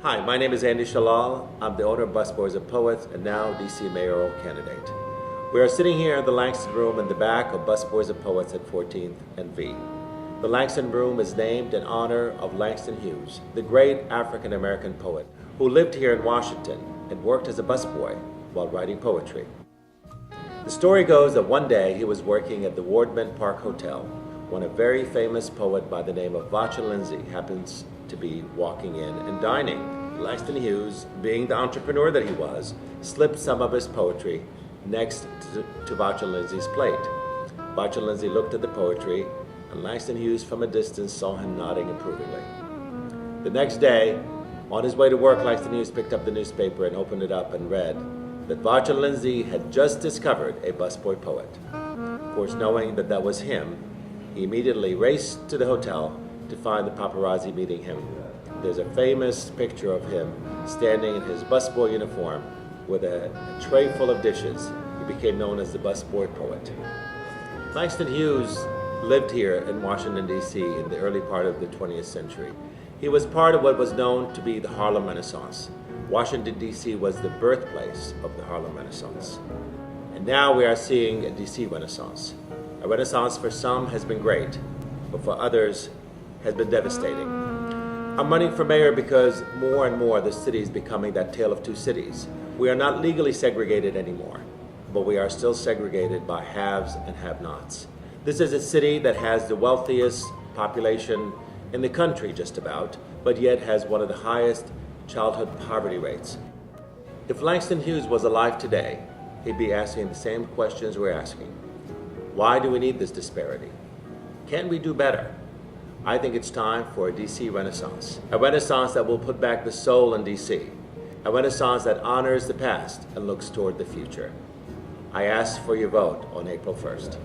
Hi, my name is Andy Shallal. I'm the owner of Busboys and Poets and now DC mayoral candidate. We are sitting here in the Langston Room in the back of Busboys and Poets at 14th and V. The Langston Room is named in honor of Langston Hughes, the great African-American poet who lived here in Washington and worked as a busboy while writing poetry. The story goes that one day he was working at the Wardman Park Hotel when a very famous poet by the name of Vachel Lindsay happens to be walking in and dining. Langston Hughes, being the entrepreneur that he was, slipped some of his poetry next to Vachel Lindsay's plate. Vachel Lindsay looked at the poetry, and Langston Hughes from a distance saw him nodding approvingly. The next day, on his way to work, Langston Hughes picked up the newspaper and opened it up and read that Vachel Lindsay had just discovered a busboy poet. Of course, knowing that that was him, he immediately raced to the hotel to find the paparazzi meeting him. There's a famous picture of him standing in his busboy uniform with a tray full of dishes. He became known as the busboy poet. Langston Hughes lived here in Washington, D.C. in the early part of the 20th century. He was part of what was known to be the Harlem Renaissance. Washington, D.C. was the birthplace of the Harlem Renaissance. And now we are seeing a D.C. Renaissance. A renaissance for some has been great, but for others has been devastating. I'm running for mayor because more and more the city is becoming that tale of two cities. We are not legally segregated anymore, but we are still segregated by haves and have-nots. This is a city that has the wealthiest population in the country just about, but yet has one of the highest childhood poverty rates. If Langston Hughes was alive today, he'd be asking the same questions we're asking. Why do we need this disparity? Can we do better? I think it's time for a DC Renaissance. A Renaissance that will put back the soul in DC. A Renaissance that honors the past and looks toward the future. I ask for your vote on April 1st.